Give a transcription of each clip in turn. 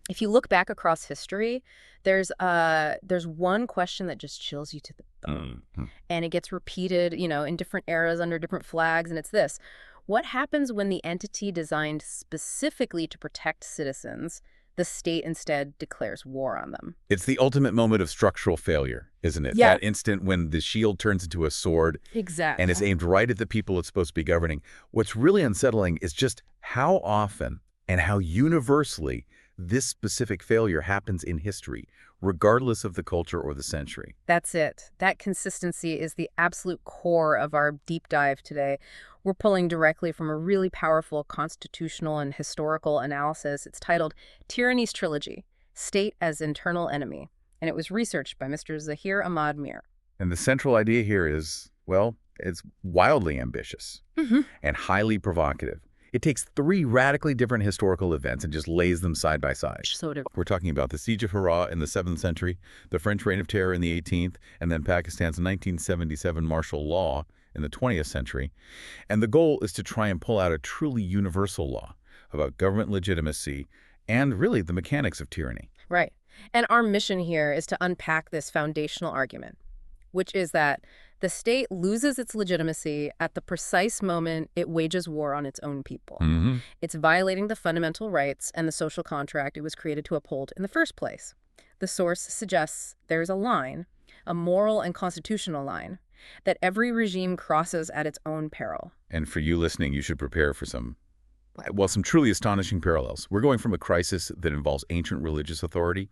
If you look back across history, there's one question that just chills you to the bone. Mhm. And it gets repeated, in different eras under different flags, and it's this. What happens when the entity designed specifically to protect citizens, the state instead declares war on them? It's the ultimate moment of structural failure, isn't it? Yeah, That instant when the shield turns into a sword and is exactly. aimed right at the people it's supposed to be governing. What's really unsettling is just how often and how universally this specific failure happens in history, regardless of the culture or the century. That's it. That consistency is the absolute core of our deep dive today. We're pulling directly from a really powerful constitutional and historical analysis. It's titled Tyranny's Trilogy, State as Internal Enemy, and it was researched by Mr. Zahir Ahmad Mir. And the central idea here is, well, it's wildly ambitious Hmm. and highly provocative. It takes three radically different historical events and just lays them side by side. Sort of. We're talking about the Siege of Harrah in the 7th century, the French Reign of Terror in the 18th, and then Pakistan's 1977 martial law in the 20th century. And the goal is to try and pull out a truly universal law about government legitimacy and really the mechanics of tyranny. Right. And our mission here is to unpack this foundational argument, which is that the state loses its legitimacy at the precise moment it wages war on its own people. Hmm. It's violating the fundamental rights and the social contract it was created to uphold in the first place. The source suggests there's a line, a moral and constitutional line, that every regime crosses at its own peril. And for you listening, you should prepare for some truly astonishing parallels. We're going from a crisis that involves ancient religious authority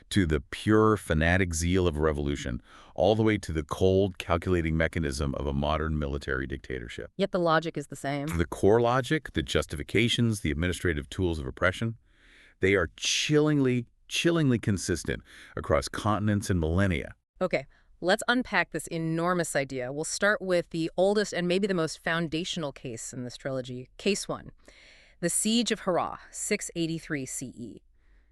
to the pure fanatic zeal of revolution, all the way to the cold, calculating mechanism of a modern military dictatorship. Yet the logic is the same. The core logic, the justifications, the administrative tools of oppression, they are chillingly consistent across continents and millennia. Okay, let's unpack this enormous idea. We'll start with the oldest and maybe the most foundational case in this trilogy, Case 1, the Siege of Harrah, 683 CE.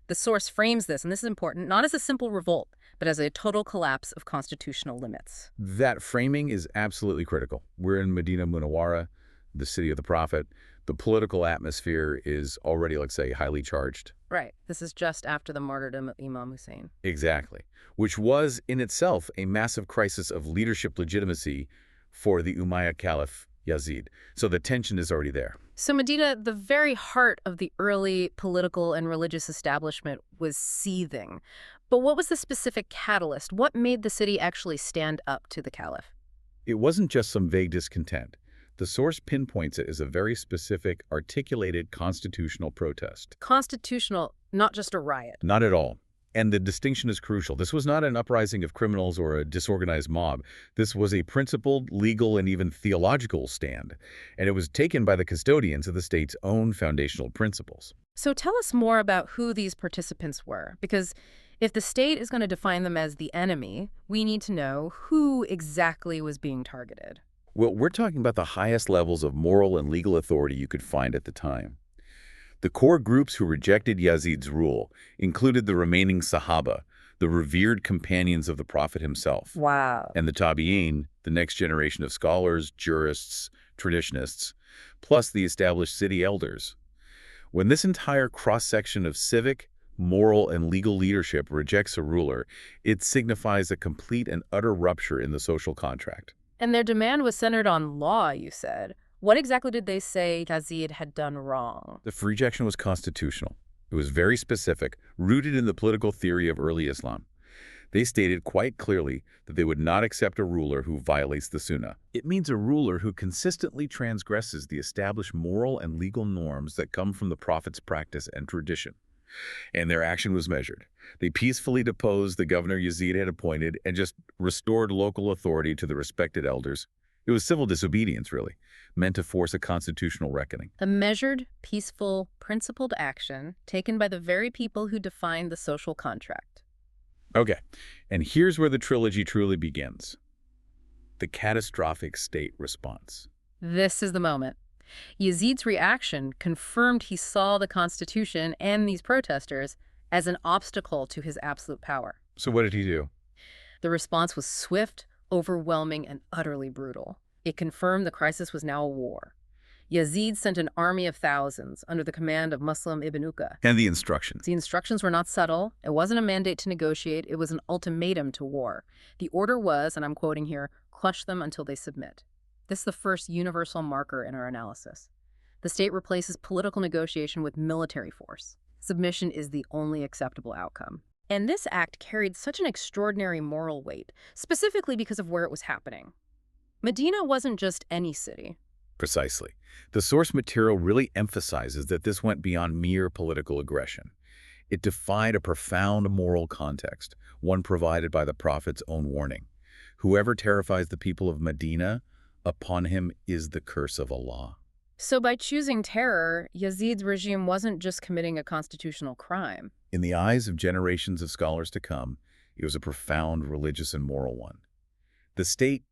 The source frames this, and this is important, not as a simple revolt, but as a total collapse of constitutional limits. That framing is absolutely critical. We're in Medina Munawwara, the city of the Prophet. The political atmosphere is already, let's say, highly charged. Right. This is just after the martyrdom of Imam Hussain. Exactly. Which was, in itself, a massive crisis of leadership legitimacy for the Umayyad Caliph Yazid. So the tension is already there. So Medina, the very heart of the early political and religious establishment, was seething. But what was the specific catalyst? What made the city actually stand up to the caliph? It wasn't just some vague discontent. The source pinpoints it as a very specific, articulated constitutional protest. Constitutional, not just a riot. Not at all. And the distinction is crucial. This was not an uprising of criminals or a disorganized mob. This was a principled, legal, and even theological stand. And it was taken by the custodians of the state's own foundational principles. So tell us more about who these participants were, because if the state is going to define them as the enemy, we need to know who exactly was being targeted. Well, we're talking about the highest levels of moral and legal authority you could find at the time. The core groups who rejected Yazid's rule included the remaining Sahaba, the revered companions of the Prophet himself, Wow. and the Tabi'in, the next generation of scholars, jurists, traditionists, plus the established city elders. When this entire cross-section of civic, moral, and legal leadership rejects a ruler, it signifies a complete and utter rupture in the social contract. And their demand was centered on law, you said. What exactly did they say Yazid had done wrong? The rejection was constitutional. It was very specific, rooted in the political theory of early Islam. They stated quite clearly that they would not accept a ruler who violates the Sunnah. It means a ruler who consistently transgresses the established moral and legal norms that come from the Prophet's practice and tradition. And their action was measured. They peacefully deposed the governor Yazid had appointed and just restored local authority to the respected elders. It was civil disobedience, really, meant to force a constitutional reckoning. A measured, peaceful, principled action taken by the very people who defined the social contract. Okay, and here's where the trilogy truly begins. The catastrophic state response. This is the moment. Yazid's reaction confirmed he saw the Constitution and these protesters as an obstacle to his absolute power. So what did he do? The response was swift, overwhelming, and utterly brutal. It confirmed the crisis was now a war. Yazid sent an army of thousands under the command of Muslim ibn Uqa. And the instructions. The instructions were not subtle. It wasn't a mandate to negotiate. It was an ultimatum to war. The order was, and I'm quoting here, crush them until they submit. This is the first universal marker in our analysis. The state replaces political negotiation with military force. Submission is the only acceptable outcome. And this act carried such an extraordinary moral weight, specifically because of where it was happening. Medina wasn't just any city. Precisely. The source material really emphasizes that this went beyond mere political aggression. It defied a profound moral context, one provided by the Prophet's own warning. Whoever terrifies the people of Medina, upon him is the curse of Allah. So by choosing terror, Yazid's regime wasn't just committing a constitutional crime. In the eyes of generations of scholars to come, it was a profound religious and moral one. The state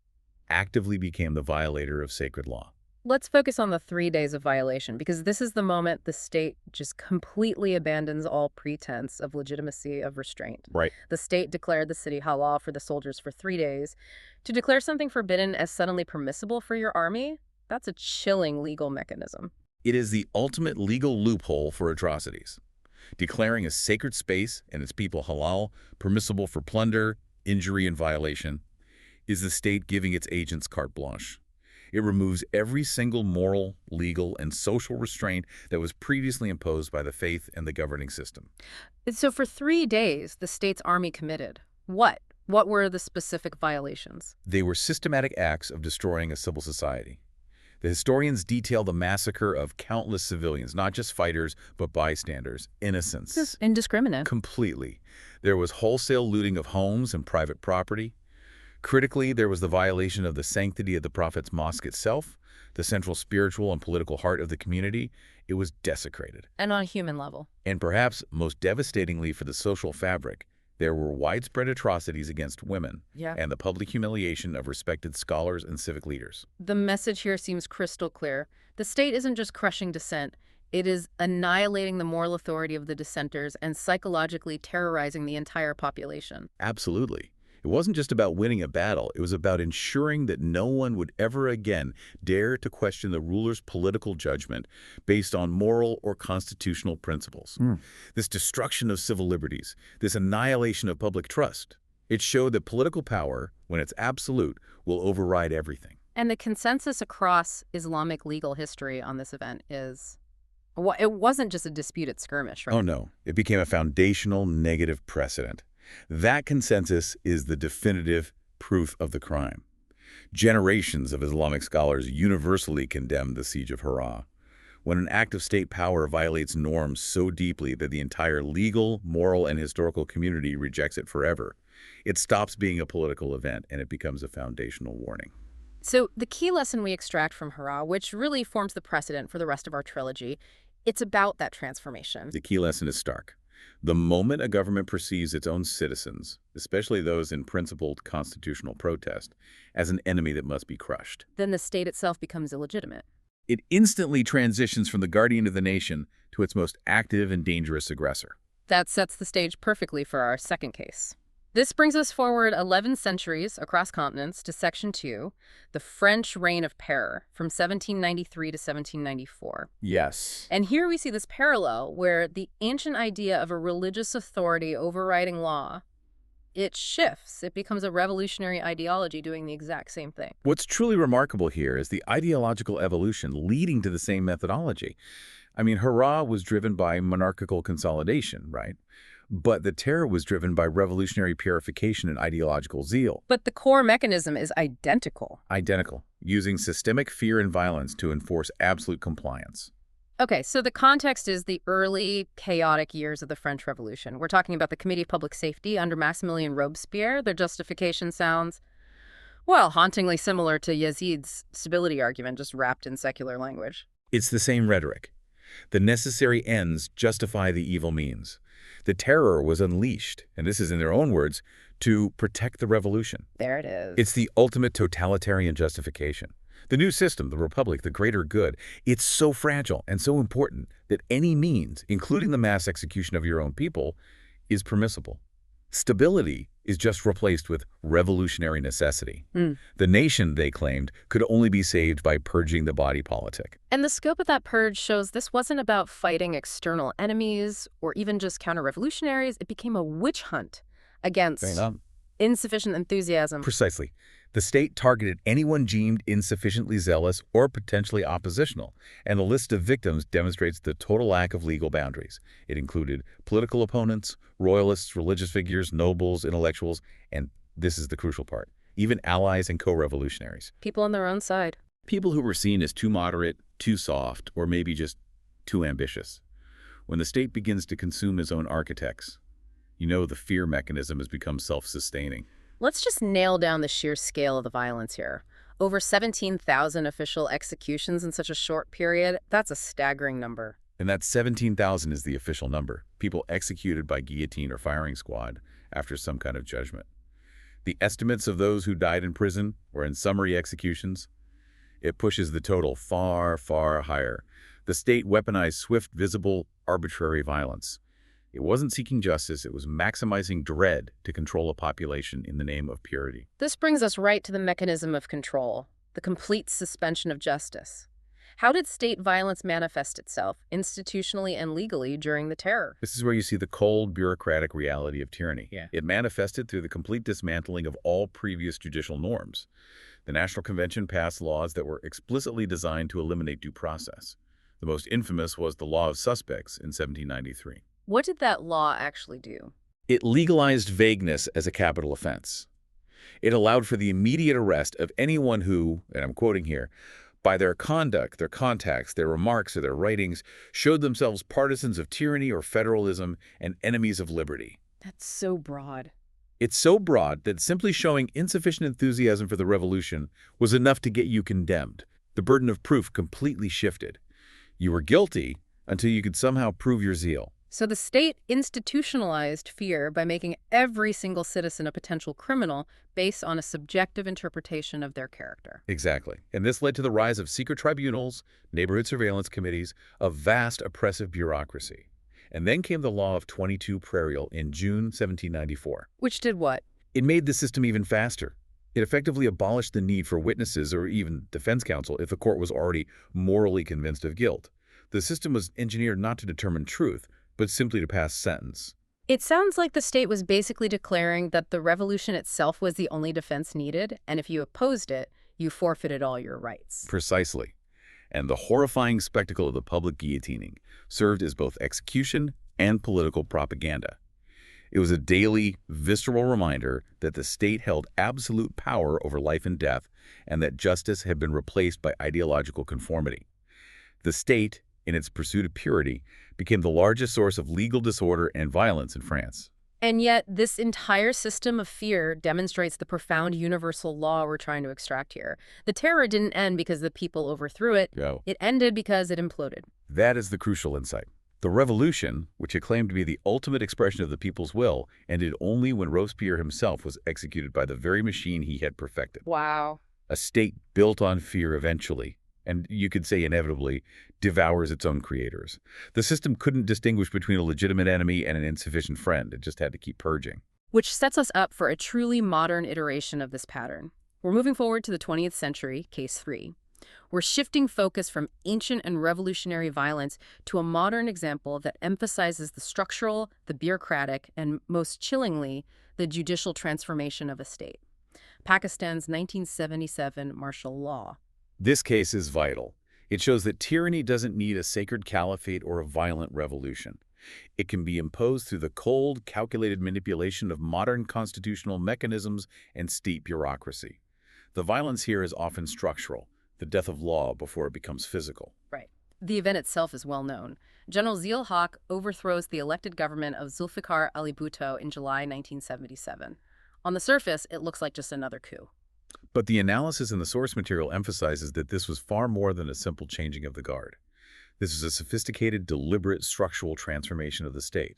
actively became the violator of sacred law. Let's focus on the 3 days of violation, because this is the moment the state just completely abandons all pretense of legitimacy of restraint. Right. The state declared the city halal for the soldiers for 3 days. To declare something forbidden as suddenly permissible for your army, that's a chilling legal mechanism. It is the ultimate legal loophole for atrocities. Declaring a sacred space and its people halal, permissible for plunder, injury, and violation, is the state giving its agents carte blanche. It removes every single moral, legal, and social restraint that was previously imposed by the faith and the governing system. So for 3 days, the state's army committed what? What were the specific violations? They were systematic acts of destroying a civil society. The historians detail the massacre of countless civilians, not just fighters, but bystanders, innocents. Just indiscriminate. Completely. There was wholesale looting of homes and private property. Critically, there was the violation of the sanctity of the Prophet's mosque itself, the central spiritual and political heart of the community. It was desecrated. And on a human level. And perhaps most devastatingly for the social fabric, there were widespread atrocities against women and the public humiliation of respected scholars and civic leaders. The message here seems crystal clear. The state isn't just crushing dissent. It is annihilating the moral authority of the dissenters and psychologically terrorizing the entire population. Absolutely. It wasn't just about winning a battle. It was about ensuring that no one would ever again dare to question the ruler's political judgment based on moral or constitutional principles. This destruction of civil liberties, this annihilation of public trust, it showed that political power, when it's absolute, will override everything. And the consensus across Islamic legal history on this event is, it wasn't just a disputed skirmish, right? Oh no, it became a foundational negative precedent. That consensus is the definitive proof of the crime. Generations of Islamic scholars universally condemned the siege of Harrah. When an act of state power violates norms so deeply that the entire legal, moral, and historical community rejects it forever, it stops being a political event and it becomes a foundational warning. So the key lesson we extract from Harrah, which really forms the precedent for the rest of our trilogy, it's about that transformation. The key lesson is stark. The moment a government perceives its own citizens, especially those in principled constitutional protest, as an enemy that must be crushed, then the state itself becomes illegitimate. it instantly transitions from the guardian of the nation to its most active and dangerous aggressor. That sets the stage perfectly for our second case. This brings us forward 11 centuries across continents to Section 2, the French Reign of Terror, from 1793 to 1794. Yes. And here we see this parallel where the ancient idea of a religious authority overriding law, it shifts. It becomes a revolutionary ideology doing the exact same thing. What's truly remarkable here is the ideological evolution leading to the same methodology. I mean, Harrah was driven by monarchical consolidation, right? But the terror was driven by revolutionary purification and ideological zeal. But the core mechanism is identical. Identical, using systemic fear and violence to enforce absolute compliance. Okay, so the context is the early, chaotic years of the French Revolution. We're talking about the Committee of Public Safety under Maximilien Robespierre. Their justification sounds, well, hauntingly similar to Yazid's stability argument, just wrapped in secular language. It's the same rhetoric. The necessary ends justify the evil means. The terror was unleashed, and this is in their own words, to protect the revolution. There it is. It's the ultimate totalitarian justification. The new system, the republic, the greater good, it's so fragile and so important that any means, including the mass execution of your own people, is permissible. Stability is just replaced with revolutionary necessity. Mm. The nation, they claimed, could only be saved by purging the body politic. And the scope of that purge shows this wasn't about fighting external enemies or even just counter-revolutionaries. It became a witch hunt against insufficient enthusiasm. Precisely. The state targeted anyone deemed insufficiently zealous or potentially oppositional, and the list of victims demonstrates the total lack of legal boundaries. It included political opponents, royalists, religious figures, nobles, intellectuals, and this is the crucial part, even allies and co-revolutionaries. People on their own side. People who were seen as too moderate, too soft, or maybe just too ambitious. When the state begins to consume its own architects, you know the fear mechanism has become self-sustaining. Let's just nail down the sheer scale of the violence here. Over 17,000 official executions in such a short period, that's a staggering number. And that 17,000 is the official number, people executed by guillotine or firing squad after some kind of judgment. The estimates of those who died in prison or in summary executions, it pushes the total far, far higher. The state weaponized swift, visible, arbitrary violence. It wasn't seeking justice, it was maximizing dread to control a population in the name of purity. This brings us right to the mechanism of control, the complete suspension of justice. How did state violence manifest itself, institutionally and legally, during the terror? This is where you see the cold, bureaucratic reality of tyranny. It manifested through the complete dismantling of all previous judicial norms. The National Convention passed laws that were explicitly designed to eliminate due process. The most infamous was the Law of Suspects in 1793. What did that law actually do? It legalized vagueness as a capital offense. It allowed for the immediate arrest of anyone who, and I'm quoting here, by their conduct, their contacts, their remarks, or their writings, showed themselves partisans of tyranny or federalism and enemies of liberty. That's so broad. It's so broad that simply showing insufficient enthusiasm for the revolution was enough to get you condemned. The burden of proof completely shifted. You were guilty until you could somehow prove your zeal. So the state institutionalized fear by making every single citizen a potential criminal based on a subjective interpretation of their character. Exactly. And this led to the rise of secret tribunals, neighborhood surveillance committees, a vast oppressive bureaucracy. And then came the Law of 22 Prairial in June 1794. Which did what? It made the system even faster. It effectively abolished the need for witnesses or even defense counsel if the court was already morally convinced of guilt. The system was engineered not to determine truth, but simply to pass sentence. It sounds like the state was basically declaring that the revolution itself was the only defense needed, and if you opposed it, you forfeited all your rights. Precisely. And the horrifying spectacle of the public guillotining served as both execution and political propaganda. It was a daily, visceral reminder that the state held absolute power over life and death, and that justice had been replaced by ideological conformity. The state, in its pursuit of purity, became the largest source of legal disorder and violence in France. And yet, this entire system of fear demonstrates the profound universal law we're trying to extract here. The terror didn't end because the people overthrew it. It ended because it imploded. That is the crucial insight. The revolution, which it claimed to be the ultimate expression of the people's will, ended only when Robespierre himself was executed by the very machine he had perfected. Wow. A state built on fear eventually, and you could say inevitably, devours its own creators. The system couldn't distinguish between a legitimate enemy and an insufficient friend. It just had to keep purging. Which sets us up for a truly modern iteration of this pattern. We're moving forward to the 20th century, case 3. We're shifting focus from ancient and revolutionary violence to a modern example that emphasizes the structural, the bureaucratic, and most chillingly, the judicial transformation of a state. Pakistan's 1977 martial law. This case is vital. It shows that tyranny doesn't need a sacred caliphate or a violent revolution. It can be imposed through the cold, calculated manipulation of modern constitutional mechanisms and steep bureaucracy. The violence here is often structural, the death of law before it becomes physical. Right. The event itself is well known. General Zia-ul-Haq overthrows the elected government of Zulfikar Ali Bhutto in July 1977. On the surface, it looks like just another coup. But the analysis in the source material emphasizes that this was far more than a simple changing of the guard. This was a sophisticated, deliberate, structural transformation of the state.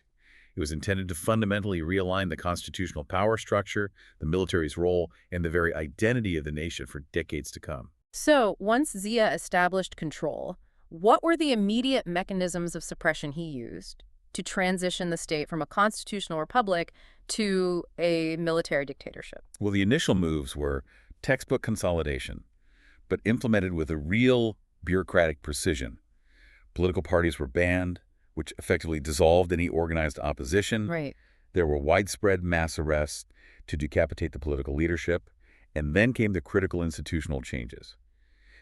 It was intended to fundamentally realign the constitutional power structure, the military's role, and the very identity of the nation for decades to come. So, once Zia established control, what were the immediate mechanisms of suppression he used? to transition the state from a constitutional republic to a military dictatorship? Well, the initial moves were textbook consolidation, but implemented with a real bureaucratic precision. Political parties were banned, which effectively dissolved any organized opposition. Right. There were widespread mass arrests to decapitate the political leadership, and then came the critical institutional changes.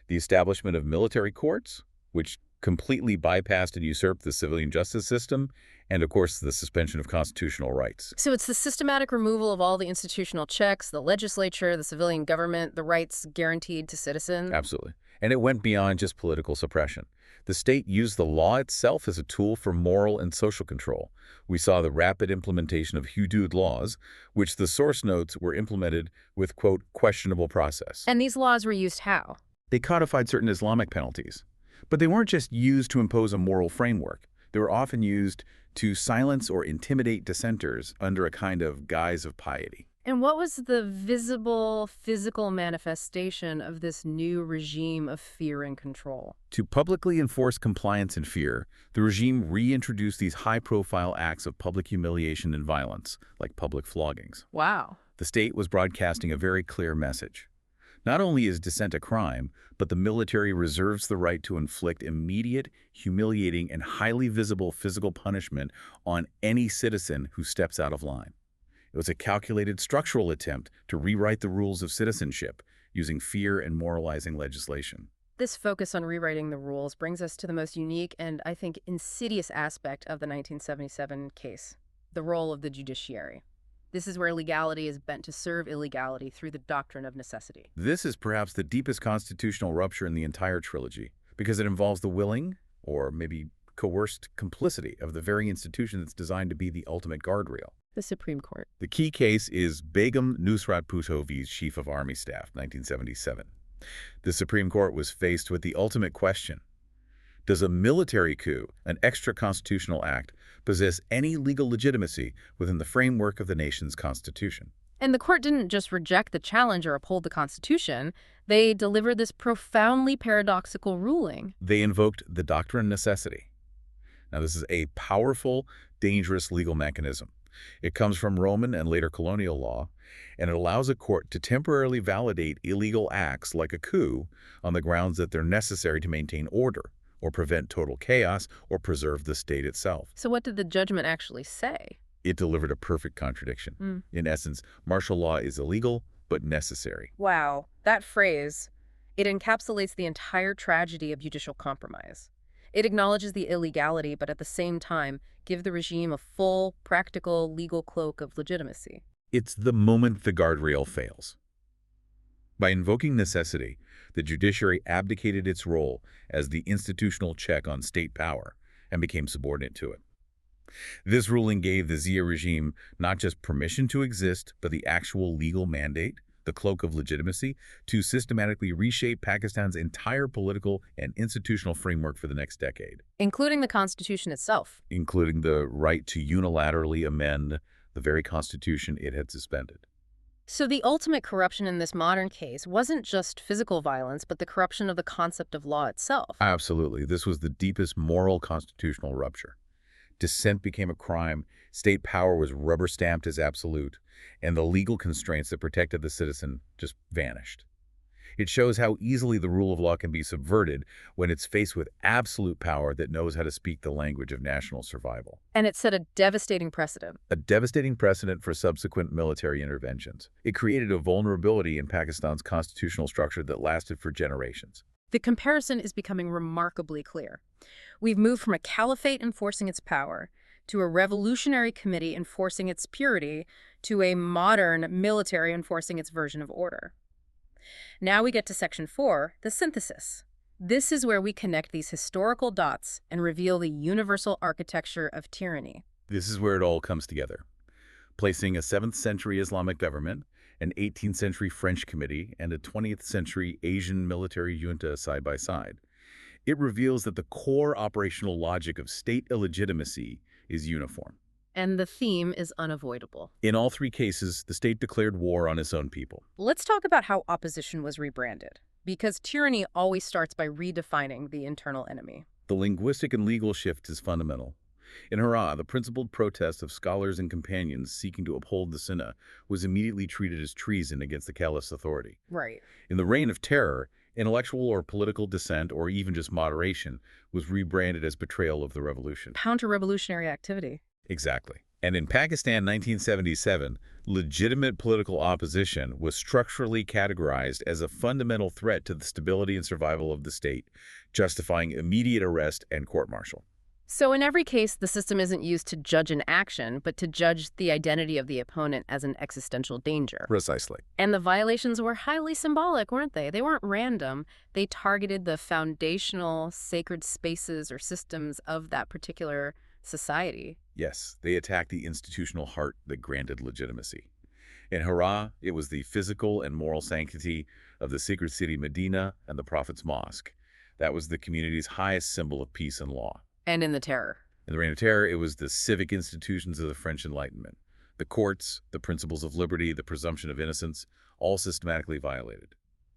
The establishment of military courts, which completely bypassed and usurped the civilian justice system, and of course the suspension of constitutional rights. So it's the systematic removal of all the institutional checks, the legislature, the civilian government, the rights guaranteed to citizens. Absolutely. And it went beyond just political suppression. The state used the law itself as a tool for moral and social control. We saw the rapid implementation of hudud laws, which the source notes were implemented with, quote, questionable process. And these laws were used how? They codified certain Islamic penalties. But they weren't just used to impose a moral framework. They were often used to silence or intimidate dissenters under a kind of guise of piety. And what was the visible, physical manifestation of this new regime of fear and control? To publicly enforce compliance and fear, the regime reintroduced these high-profile acts of public humiliation and violence, like public floggings. Wow. The state was broadcasting a very clear message. Not only is dissent a crime, but the military reserves the right to inflict immediate, humiliating, and highly visible physical punishment on any citizen who steps out of line. It was a calculated structural attempt to rewrite the rules of citizenship using fear and moralizing legislation. This focus on rewriting the rules brings us to the most unique and, I think, insidious aspect of the 1977 case, the role of the judiciary. This is where legality is bent to serve illegality through the doctrine of necessity. This is perhaps the deepest constitutional rupture in the entire trilogy, because it involves the willing, or maybe coerced, complicity of the very institution that's designed to be the ultimate guardrail. The Supreme Court. The key case is Begum Nusrat Bhutto v. Chief of Army Staff, 1977. The Supreme Court was faced with the ultimate question. Does a military coup, an extra-constitutional act, possess any legal legitimacy within the framework of the nation's constitution? And the court didn't just reject the challenge or uphold the Constitution. They delivered this profoundly paradoxical ruling. They invoked the doctrine of necessity. Now, this is a powerful, dangerous legal mechanism. It comes from Roman and later colonial law, and it allows a court to temporarily validate illegal acts like a coup on the grounds that they're necessary to maintain order, or prevent total chaos, or preserve the state itself. So what did the judgment actually say? It delivered a perfect contradiction. In essence, martial law is illegal, but necessary. Wow, that phrase, it encapsulates the entire tragedy of judicial compromise. It acknowledges the illegality, but at the same time, give the regime a full, practical, legal cloak of legitimacy. It's the moment the guardrail fails. By invoking necessity, the judiciary abdicated its role as the institutional check on state power and became subordinate to it. This ruling gave the Zia regime not just permission to exist, but the actual legal mandate, the cloak of legitimacy, to systematically reshape Pakistan's entire political and institutional framework for the next decade. Including the Constitution itself. Including the right to unilaterally amend the very constitution it had suspended. So the ultimate corruption in this modern case wasn't just physical violence, but the corruption of the concept of law itself. Absolutely. This was the deepest moral constitutional rupture. Dissent became a crime, state power was rubber-stamped as absolute, and the legal constraints that protected the citizen just vanished. It shows how easily the rule of law can be subverted when it's faced with absolute power that knows how to speak the language of national survival. And it set a devastating precedent. A devastating precedent for subsequent military interventions. It created a vulnerability in Pakistan's constitutional structure that lasted for generations. The comparison is becoming remarkably clear. We've moved from a caliphate enforcing its power to a revolutionary committee enforcing its purity to a modern military enforcing its version of order. Now we get to Section 4, the synthesis. This is where we connect these historical dots and reveal the universal architecture of tyranny. This is where it all comes together. Placing a 7th century Islamic government, an 18th century French committee, and a 20th century Asian military junta side by side, it reveals that the core operational logic of state illegitimacy is uniform. And the theme is unavoidable. In all three cases, the state declared war on its own people. Let's talk about how opposition was rebranded, because tyranny always starts by redefining the internal enemy. The linguistic and legal shift is fundamental. In Harrah, the principled protest of scholars and companions seeking to uphold the Sunnah was immediately treated as treason against the caliph's authority. Right. In the Reign of Terror, intellectual or political dissent, or even just moderation, was rebranded as betrayal of the revolution. Counter-revolutionary activity. Exactly. And in Pakistan 1977, legitimate political opposition was structurally categorized as a fundamental threat to the stability and survival of the state, justifying immediate arrest and court-martial. So in every case, the system isn't used to judge an action, but to judge the identity of the opponent as an existential danger. Precisely. And the violations were highly symbolic, weren't they? They weren't random. They targeted the foundational sacred spaces or systems of that particular society. Yes, they attacked the institutional heart that granted legitimacy. In Harrah, it was the physical and moral sanctity of the sacred city Medina and the Prophet's Mosque. That was the community's highest symbol of peace and law. And in the Terror. In the Reign of Terror, it was the civic institutions of the French Enlightenment. The courts, the principles of liberty, the presumption of innocence, all systematically violated.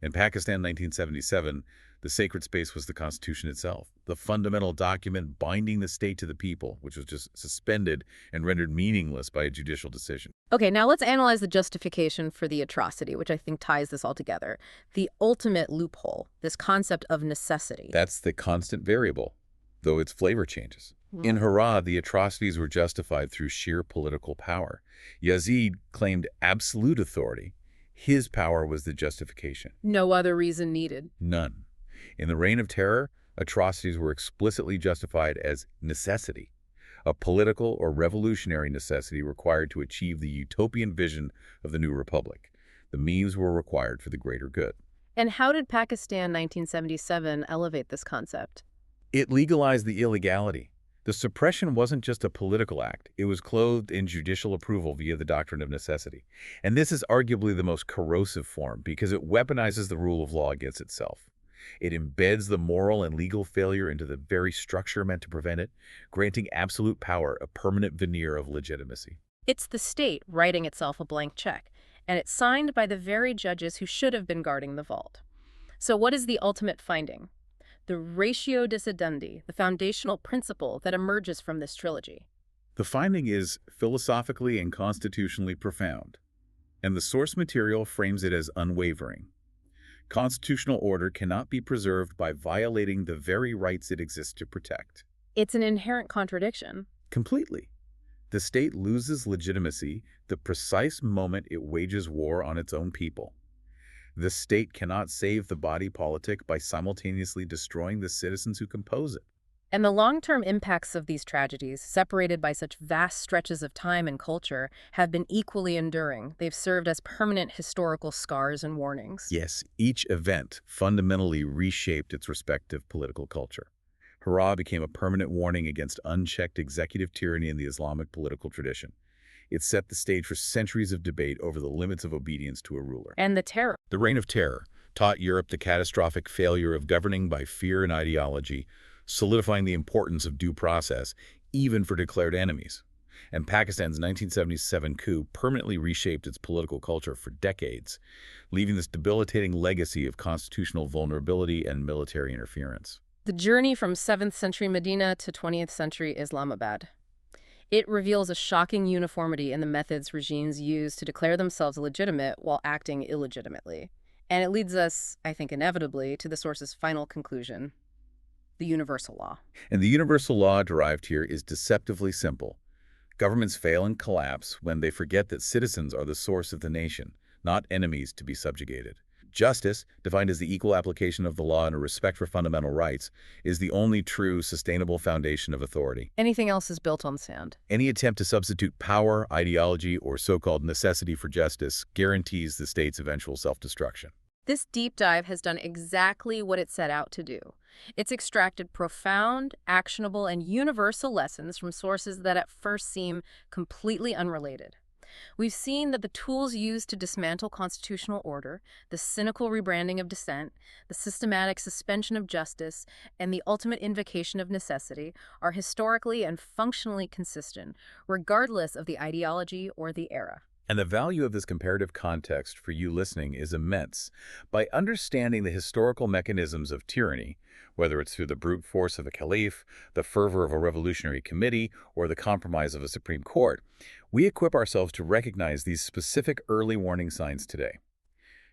In Pakistan 1977, the sacred space was the Constitution itself, the fundamental document binding the state to the people, which was just suspended and rendered meaningless by a judicial decision. Okay, now let's analyze the justification for the atrocity, which I think ties this all together. The ultimate loophole, this concept of necessity. That's the constant variable, though its flavor changes. In Harrah, the atrocities were justified through sheer political power. Yazid claimed absolute authority. His power was the justification. No other reason needed. None. In the Reign of Terror, atrocities were explicitly justified as necessity, a political or revolutionary necessity required to achieve the utopian vision of the new republic. The means were required for the greater good. And how did Pakistan 1977 elevate this concept? It legalized the illegality. The suppression wasn't just a political act. It was clothed in judicial approval via the doctrine of necessity. And this is arguably the most corrosive form because it weaponizes the rule of law against itself. It embeds the moral and legal failure into the very structure meant to prevent it, granting absolute power a permanent veneer of legitimacy. It's the state writing itself a blank check, and it's signed by the very judges who should have been guarding the vault. So what is the ultimate finding? The ratio decidendi, the foundational principle that emerges from this trilogy. The finding is philosophically and constitutionally profound, and the source material frames it as unwavering. Constitutional order cannot be preserved by violating the very rights it exists to protect. It's an inherent contradiction. Completely. The state loses legitimacy the precise moment it wages war on its own people. The state cannot save the body politic by simultaneously destroying the citizens who compose it. And the long-term impacts of these tragedies, separated by such vast stretches of time and culture, have been equally enduring. They've served as permanent historical scars and warnings. Yes, each event fundamentally reshaped its respective political culture. Harrah became a permanent warning against unchecked executive tyranny in the Islamic political tradition. It set the stage for centuries of debate over the limits of obedience to a ruler. And the Terror. The Reign of Terror taught Europe the catastrophic failure of governing by fear and ideology, solidifying the importance of due process, even for declared enemies. And Pakistan's 1977 coup permanently reshaped its political culture for decades, leaving this debilitating legacy of constitutional vulnerability and military interference. The journey from 7th century Medina to 20th century Islamabad. It reveals a shocking uniformity in the methods regimes use to declare themselves legitimate while acting illegitimately. And it leads us, I think inevitably, to the source's final conclusion: the universal law. And the universal law derived here is deceptively simple. Governments fail and collapse when they forget that citizens are the source of the nation, not enemies to be subjugated. Justice, defined as the equal application of the law and a respect for fundamental rights, is the only true, sustainable foundation of authority. Anything else is built on sand. Any attempt to substitute power, ideology, or so-called necessity for justice guarantees the state's eventual self-destruction. This deep dive has done exactly what it set out to do. It's extracted profound, actionable, and universal lessons from sources that at first seem completely unrelated. We've seen that the tools used to dismantle constitutional order, the cynical rebranding of dissent, the systematic suspension of justice, and the ultimate invocation of necessity are historically and functionally consistent, regardless of the ideology or the era. And the value of this comparative context for you listening is immense. By understanding the historical mechanisms of tyranny, whether it's through the brute force of a caliph, the fervor of a revolutionary committee, or the compromise of a Supreme Court, we equip ourselves to recognize these specific early warning signs today.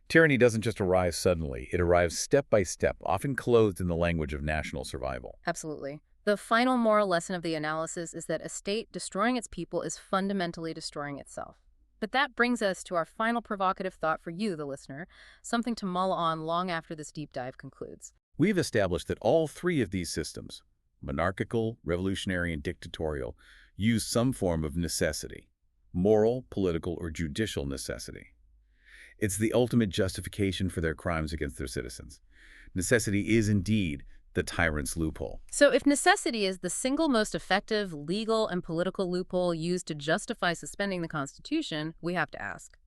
Tyranny doesn't just arrive suddenly, it arrives step by step, often clothed in the language of national survival. Absolutely. The final moral lesson of the analysis is that a state destroying its people is fundamentally destroying itself. But that brings us to our final provocative thought for you, the listener, something to mull on long after this deep dive concludes. We've established that all three of these systems, monarchical, revolutionary, and dictatorial, use some form of necessity, moral, political, or judicial necessity. It's the ultimate justification for their crimes against their citizens. Necessity is indeed the tyrant's loophole. So if necessity is the single most effective legal and political loophole used to justify suspending the Constitution, we have to ask,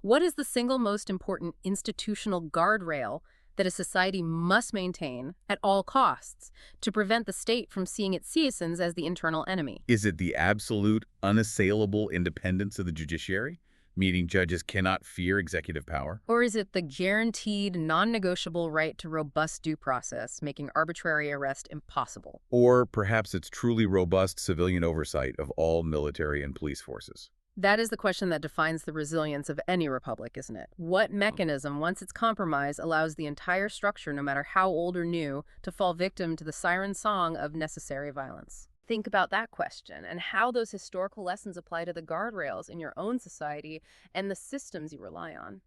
what is the single most important institutional guardrail that a society must maintain at all costs to prevent the state from seeing its citizens as the internal enemy? Is it the absolute, unassailable independence of the judiciary, meaning judges cannot fear executive power? Or is it the guaranteed, non-negotiable right to robust due process, making arbitrary arrest impossible? Or perhaps it's truly robust civilian oversight of all military and police forces? That is the question that defines the resilience of any republic, isn't it? What mechanism, once it's compromised, allows the entire structure, no matter how old or new, to fall victim to the siren song of necessary violence? Think about that question and how those historical lessons apply to the guardrails in your own society and the systems you rely on.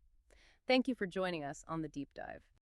Thank you for joining us on the Deep Dive.